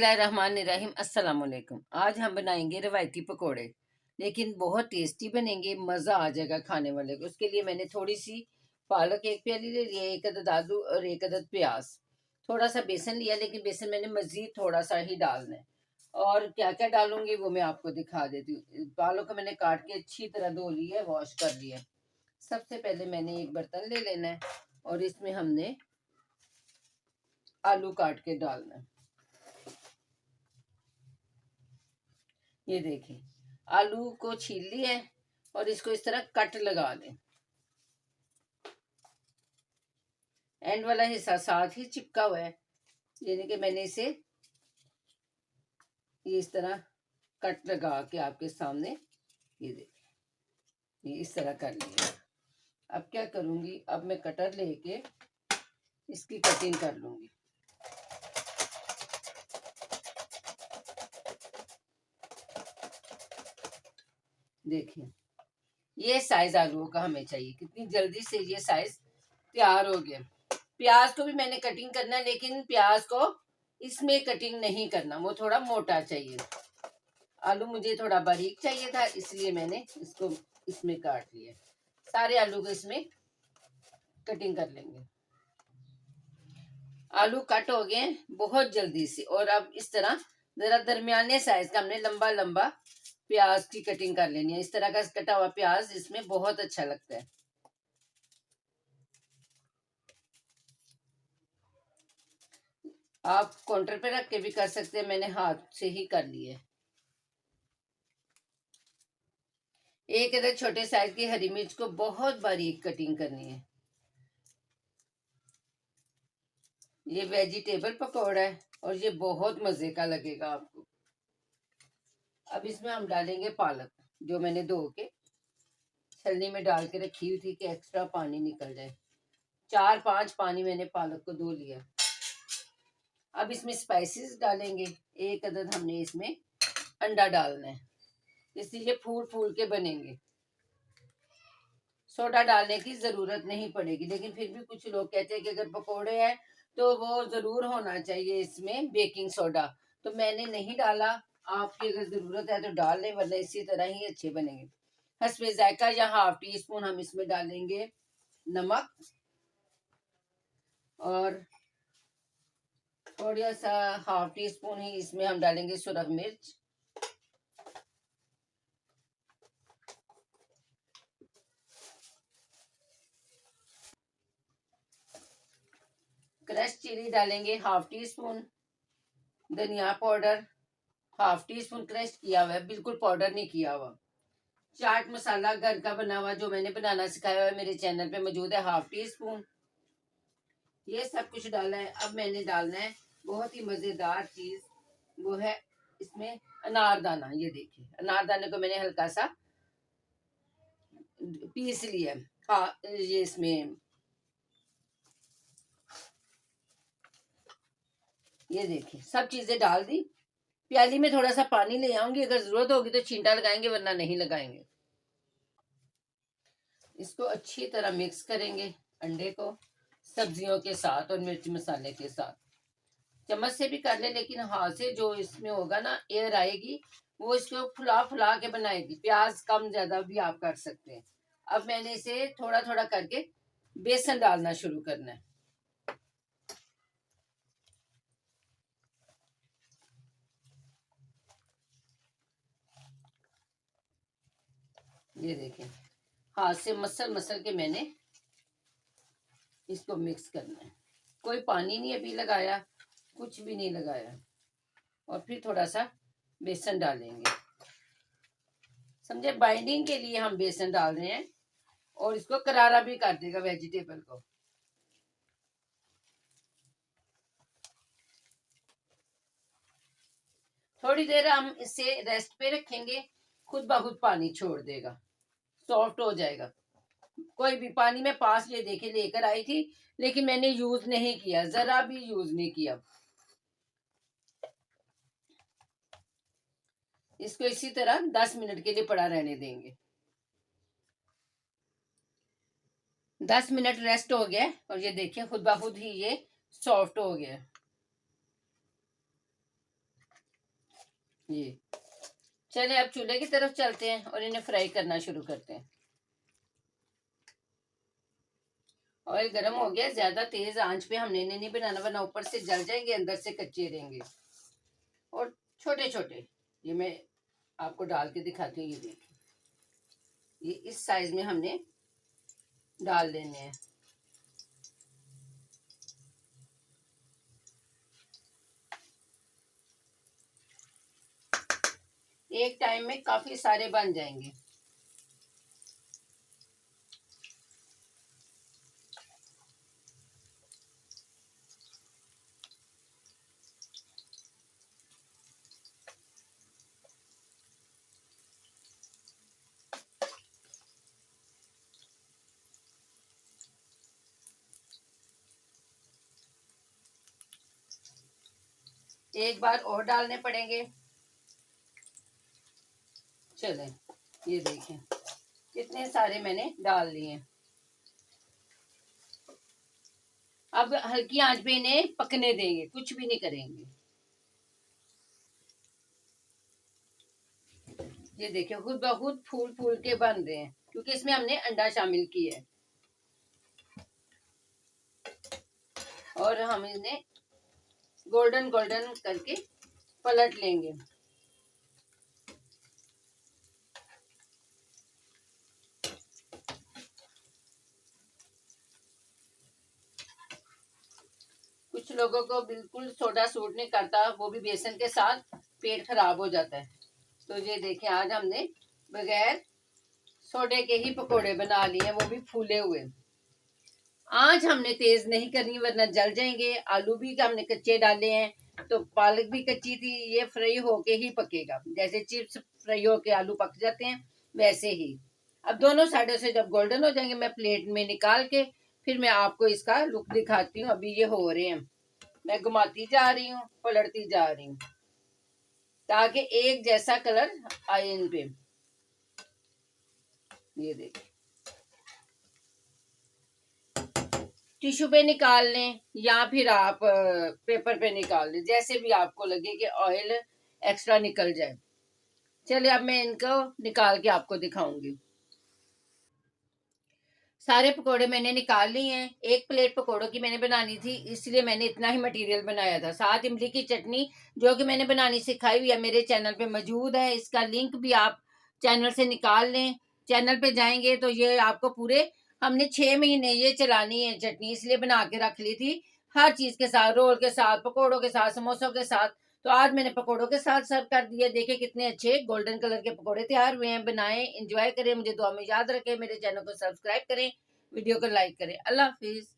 बिस्मिल्लाहिर्रहमानिर्रहीम। अस्सलाम वालेकुम। आज हम बनाएंगे रवायती पकोड़े, लेकिन बहुत टेस्टी बनेंगे, मज़ा आ जाएगा खाने वाले को। उसके लिए मैंने थोड़ी सी पालक एक प्याली ले लिया, एक अदद आलू और एक अदद प्याज, थोड़ा सा बेसन लिया, लेकिन बेसन मैंने मज़ीद थोड़ा सा ही डालना है। और क्या क्या डालूंगी वो मैं आपको दिखा देती हूँ। पालक को मैंने काट के अच्छी तरह धो लिया, वॉश कर लिया। सबसे पहले मैंने एक बर्तन ले लेना है और इसमें हमने आलू काट के डालना है। ये देखिए, आलू को छील लिया है और इसको इस तरह कट लगा दें। एंड वाला हिस्सा साथ ही चिपका हुआ है, यानी कि मैंने इसे ये इस तरह कट लगा के आपके सामने, ये देखिए, ये इस तरह कर लिया। अब क्या करूंगी, अब मैं कटर लेके इसकी कटिंग कर लूंगी। देखिए, ये साइज आलूओं का हमें चाहिए। कितनी जल्दी से ये साइज तैयार हो गया। प्याज को भी मैंने कटिंग करना है, लेकिन प्याज को इसमें कटिंग नहीं करना, वो थोड़ा मोटा चाहिए। आलू मुझे थोड़ा बारीक चाहिए था, इसलिए मैंने इसको इसमें काट लिया। सारे आलू को इसमें कटिंग कर लेंगे। आलू कट हो गए बहुत जल्दी से। और अब इस तरह जरा दरमियाने साइज का हमने लंबा लंबा प्याज की कटिंग कर लेनी है। इस तरह का कटा हुआ प्याज इसमें बहुत अच्छा लगता है। आप काउंटर पे रख के भी कर सकते हैं, मैंने हाथ से ही कर लिए। एक अदर छोटे साइज की हरी मिर्च को बहुत बारीक कटिंग करनी है। ये वेजिटेबल पकौड़ा है और ये बहुत मजे का लगेगा आपको। अब इसमें हम डालेंगे पालक, जो मैंने धो के छलनी में डाल के रखी हुई थी कि एक्स्ट्रा पानी निकल जाए। 4-5 पानी मैंने पालक को धो लिया। अब इसमें स्पाइसेस डालेंगे। एक अदद हमने इसमें अंडा डालना है, इसलिए ये फूल फूल के बनेंगे। सोडा डालने की जरूरत नहीं पड़ेगी, लेकिन फिर भी कुछ लोग कहते हैं कि अगर पकोड़े हैं तो वो जरूर होना चाहिए इसमें बेकिंग सोडा। तो मैंने नहीं डाला। आपकी अगर जरूरत है तो डाल लें, वरना इसी तरह ही अच्छे बनेंगे। हस्बे जायका या हाफ टी स्पून हम इसमें डालेंगे नमक, और थोड़ा सा हाफ टी स्पून ही इसमें हम डालेंगे सुरख मिर्च। क्रश चिली डालेंगे हाफ टी स्पून। धनिया powder half tea spoon crush किया हुआ है, बिल्कुल पाउडर नहीं किया हुआ। चाट मसाला घर का बना हुआ जो मैंने बनाना सिखाया हुआ है, मेरे चैनल पे मौजूद है, हाफ टी स्पून। ये सब कुछ डाला है। अब मैंने डालना है बहुत ही मजेदार चीज, वो है इसमें अनारदाना। ये देखिए, अनारदाने को मैंने हल्का सा पीस लिया है। हाँ, ये इसमें ये देखिए सब चीजें डाल दी। प्याली में थोड़ा सा पानी ले आऊंगी, अगर जरूरत होगी तो छींटा लगाएंगे, वरना नहीं लगाएंगे। इसको अच्छी तरह मिक्स करेंगे अंडे को सब्जियों के साथ और मिर्च मसाले के साथ। चम्मच से भी कर ले, लेकिन हाथ से जो इसमें होगा ना, एयर आएगी, वो इसको फुला फुला के बनाएगी। प्याज कम ज्यादा भी आप कर सकते हैं। अब मैंने इसे थोड़ा थोड़ा करके बेसन डालना शुरू करना है। ये देखें, हाथ से मसल मसल के मैंने इसको मिक्स करना है। कोई पानी नहीं अभी लगाया, कुछ भी नहीं लगाया। और फिर थोड़ा सा बेसन डालेंगे, समझे, बाइंडिंग के लिए हम बेसन डाल रहे हैं, और इसको करारा भी कर देगा वेजिटेबल को। थोड़ी देर हम इसे रेस्ट पे रखेंगे, खुद ब खुद पानी छोड़ देगा, सॉफ्ट हो जाएगा। कोई भी पानी में पास ये देखे लेकर आई थी, लेकिन मैंने यूज नहीं किया, जरा भी यूज नहीं किया। इसको इसी तरह 10 मिनट के लिए पड़ा रहने देंगे। 10 मिनट रेस्ट हो गया और ये देखिए खुद ब खुद ही ये सॉफ्ट हो गया। ये चले अब चूल्हे की तरफ चलते हैं और इन्हें फ्राई करना शुरू करते हैं। ऑयल गर्म हो गया, ज्यादा तेज आंच पे हमने इन्हें नहीं बनाना, वरना ऊपर से जल जाएंगे, अंदर से कच्चे रहेंगे। और छोटे छोटे ये मैं आपको डाल के दिखाती हूँ। ये देखिए, ये इस साइज में हमने डाल देने हैं। एक टाइम में काफी सारे बन जाएंगे। एक बार और डालने पड़ेंगे। चलें, ये देखें कितने सारे मैंने डाल लिए। अब हल्की आंच पे इन्हें पकने देंगे, कुछ भी नहीं करेंगे। ये देखिए खुद ब खुद फूल फूल के बन रहे हैं, क्योंकि इसमें हमने अंडा शामिल किया है। और हम इन्हें गोल्डन गोल्डन करके पलट लेंगे। कुछ लोगों को बिल्कुल सोडा सूट नहीं करता, वो भी बेसन के साथ पेट खराब हो जाता है। तो ये देखें, आज हमने बगैर सोडे के ही पकोड़े बना लिए, वो भी फूले हुए। आंच हमने तेज नहीं करनी, वरना जल जाएंगे। आलू भी हमने कच्चे डाले हैं, तो पालक भी कच्ची थी, ये फ्राई होके ही पकेगा। जैसे चिप्स फ्राई होके आलू पक जाते हैं, वैसे ही। अब दोनों साइडों से जब गोल्डन हो जाएंगे, मैं प्लेट में निकाल के फिर मैं आपको इसका लुक दिखाती हूँ। अभी ये हो रहे हैं, मैं घुमाती जा रही हूँ, पलटती जा रही हूँ, ताकि एक जैसा कलर आए इन पे। ये देखिए, टिश्यू पे निकाल लें या फिर आप पेपर पे निकाल लें, जैसे भी आपको लगे कि ऑयल एक्स्ट्रा निकल जाए। चलिए अब मैं इनको निकाल के आपको दिखाऊंगी। सारे पकोड़े मैंने निकाल लिए हैं। एक प्लेट पकोड़ों की मैंने बनानी थी, इसलिए मैंने इतना ही मटेरियल बनाया था। साथ इमली की चटनी जो कि मैंने बनानी सिखाई हुई है, मेरे चैनल पे मौजूद है। इसका लिंक भी आप चैनल से निकाल लें। चैनल पे जाएंगे तो ये आपको पूरे, हमने 6 महीने ये चलानी है चटनी, इसलिए बना के रख ली थी। हर चीज के साथ, रोल के साथ, पकौड़ों के साथ, समोसों के साथ। तो आज मैंने पकौड़ों के साथ सर्व कर दिया। देखिए कितने अच्छे गोल्डन कलर के पकौड़े तैयार हुए हैं। बनाएं, एंजॉय करें, मुझे दुआ में याद रखें, मेरे चैनल को सब्सक्राइब करें, वीडियो को लाइक करें। अल्लाह हाफिज।